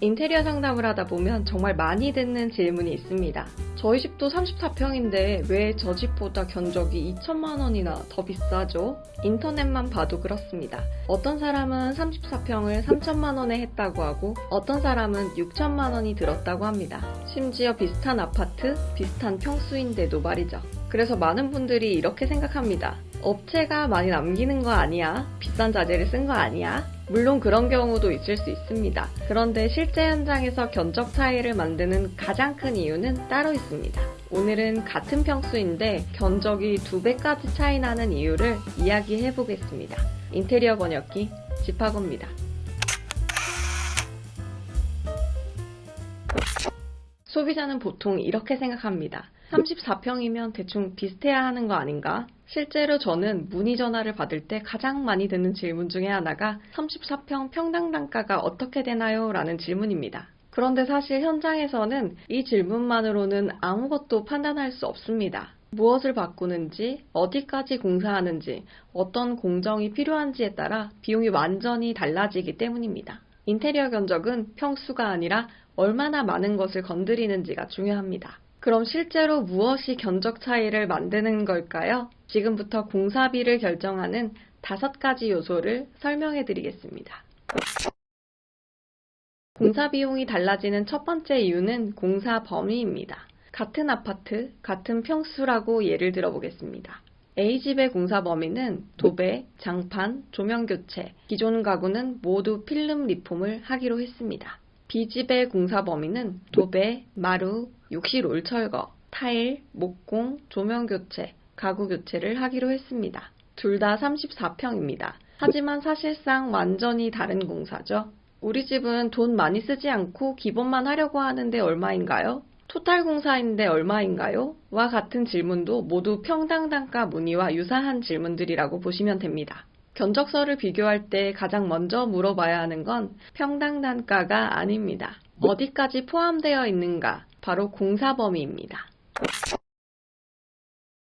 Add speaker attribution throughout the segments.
Speaker 1: 인테리어 상담을 하다 보면 정말 많이 듣는 질문이 있습니다. 저희 집도 34평인데 왜 저 집보다 견적이 2천만 원이나 더 비싸죠? 인터넷만 봐도 그렇습니다. 어떤 사람은 34평을 3천만 원에 했다고 하고 어떤 사람은 6천만 원이 들었다고 합니다. 심지어 비슷한 아파트, 비슷한 평수인데도 말이죠. 그래서 많은 분들이 이렇게 생각합니다. 업체가 많이 남기는 거 아니야? 비싼 자재를 쓴 거 아니야? 물론 그런 경우도 있을 수 있습니다. 그런데 실제 현장에서 견적 차이를 만드는 가장 큰 이유는 따로 있습니다. 오늘은 같은 평수인데 견적이 2배까지 차이 나는 이유를 이야기해 보겠습니다. 인테리어 번역기 집학원입니다. 소비자는 보통 이렇게 생각합니다. 34평이면 대충 비슷해야 하는 거 아닌가? 실제로 저는 문의 전화를 받을 때 가장 많이 듣는 질문 중에 하나가 34평 평당 단가가 어떻게 되나요? 라는 질문입니다. 그런데 사실 현장에서는 이 질문만으로는 아무것도 판단할 수 없습니다. 무엇을 바꾸는지, 어디까지 공사하는지, 어떤 공정이 필요한지에 따라 비용이 완전히 달라지기 때문입니다. 인테리어 견적은 평수가 아니라 얼마나 많은 것을 건드리는지가 중요합니다. 그럼 실제로 무엇이 견적 차이를 만드는 걸까요? 지금부터 공사비를 결정하는 5가지 요소를 설명해 드리겠습니다. 공사 비용이 달라지는 첫 번째 이유는 공사 범위입니다. 같은 아파트, 같은 평수라고 예를 들어 보겠습니다. A집의 공사 범위는 도배, 장판, 조명 교체, 기존 가구는 모두 필름 리폼을 하기로 했습니다. B집의 공사 범위는 도배, 마루, 욕실 올 철거, 타일, 목공, 조명 교체, 가구 교체를 하기로 했습니다. 둘 다 34평입니다. 하지만 사실상 완전히 다른 공사죠. 우리 집은 돈 많이 쓰지 않고 기본만 하려고 하는데 얼마인가요? 토탈 공사인데 얼마인가요? 와 같은 질문도 모두 평당 단가 문의와 유사한 질문들이라고 보시면 됩니다. 견적서를 비교할 때 가장 먼저 물어봐야 하는 건 평당 단가가 아닙니다. 어디까지 포함되어 있는가? 바로 공사 범위입니다.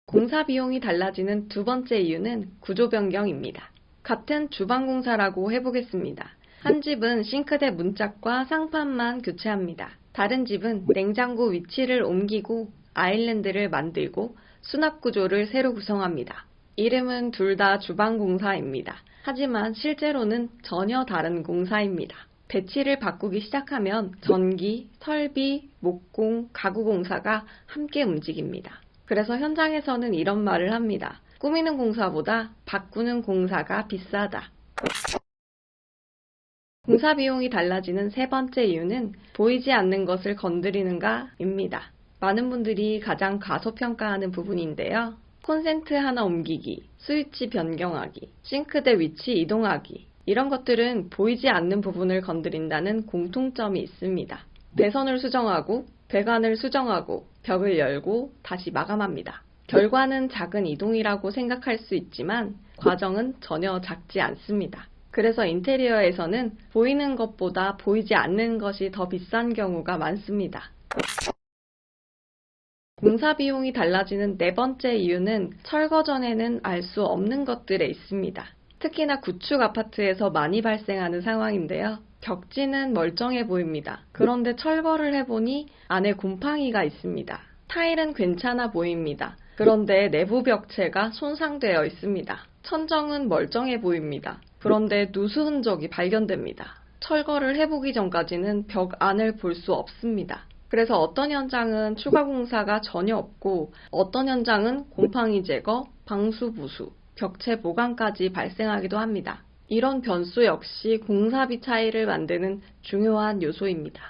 Speaker 1: 공사 비용이 달라지는 두 번째 이유는 구조 변경입니다. 같은 주방 공사라고 해보겠습니다. 한 집은 싱크대 문짝과 상판만 교체합니다. 다른 집은 냉장고 위치를 옮기고 아일랜드를 만들고 수납 구조를 새로 구성합니다. 이름은 둘 다 주방 공사입니다. 하지만 실제로는 전혀 다른 공사입니다. 배치를 바꾸기 시작하면 전기, 설비, 목공, 가구 공사가 함께 움직입니다. 그래서 현장에서는 이런 말을 합니다. 꾸미는 공사보다 바꾸는 공사가 비싸다. 공사 비용이 달라지는 세 번째 이유는 보이지 않는 것을 건드리는가입니다. 많은 분들이 가장 과소평가하는 부분인데요. 콘센트 하나 옮기기, 스위치 변경하기, 싱크대 위치 이동하기 이런 것들은 보이지 않는 부분을 건드린다는 공통점이 있습니다. 배선을 수정하고 배관을 수정하고 벽을 열고 다시 마감합니다. 결과는 작은 이동이라고 생각할 수 있지만 과정은 전혀 작지 않습니다. 그래서 인테리어에서는 보이는 것보다 보이지 않는 것이 더 비싼 경우가 많습니다. 공사 비용이 달라지는 네 번째 이유는 철거 전에는 알 수 없는 것들에 있습니다. 특히나 구축 아파트에서 많이 발생하는 상황인데요. 벽지는 멀쩡해 보입니다. 그런데 철거를 해보니 안에 곰팡이가 있습니다. 타일은 괜찮아 보입니다. 그런데 내부 벽체가 손상되어 있습니다. 천정은 멀쩡해 보입니다. 그런데 누수 흔적이 발견됩니다. 철거를 해보기 전까지는 벽 안을 볼 수 없습니다. 그래서 어떤 현장은 추가 공사가 전혀 없고 어떤 현장은 곰팡이 제거, 방수 부수, 벽체 보강까지 발생하기도 합니다. 이런 변수 역시 공사비 차이를 만드는 중요한 요소입니다.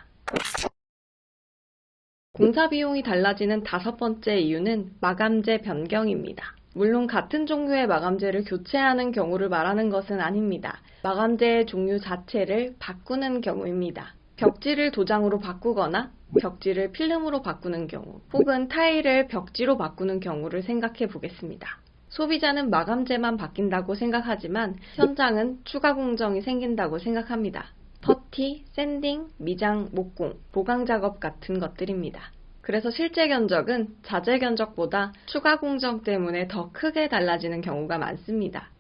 Speaker 1: 공사 비용이 달라지는 다섯 번째 이유는 마감재 변경입니다. 물론 같은 종류의 마감재를 교체하는 경우를 말하는 것은 아닙니다. 마감재의 종류 자체를 바꾸는 경우입니다. 벽지를 도장으로 바꾸거나 벽지를 필름으로 바꾸는 경우 혹은 타일을 벽지로 바꾸는 경우를 생각해 보겠습니다. 소비자는 마감재만 바뀐다고 생각하지만 현장은 추가 공정이 생긴다고 생각합니다. 퍼티, 샌딩, 미장, 목공, 보강 작업 같은 것들입니다. 그래서 실제 견적은 자재 견적보다 추가 공정 때문에 더 크게 달라지는 경우가 많습니다.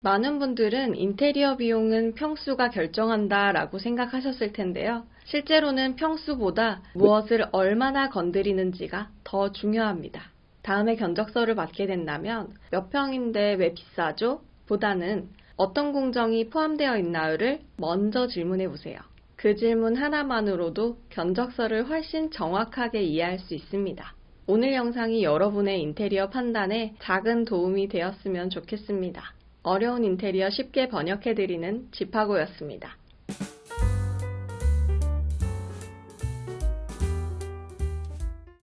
Speaker 1: 많은 분들은 인테리어 비용은 평수가 결정한다 라고 생각하셨을 텐데요. 실제로는 평수보다 무엇을 얼마나 건드리는지가 더 중요합니다. 다음에 견적서를 받게 된다면 몇 평인데 왜 비싸죠? 보다는 어떤 공정이 포함되어 있나요를 먼저 질문해 보세요. 그 질문 하나만으로도 견적서를 훨씬 정확하게 이해할 수 있습니다. 오늘 영상이 여러분의 인테리어 판단에 작은 도움이 되었으면 좋겠습니다. 어려운 인테리어 쉽게 번역해드리는 집하고였습니다.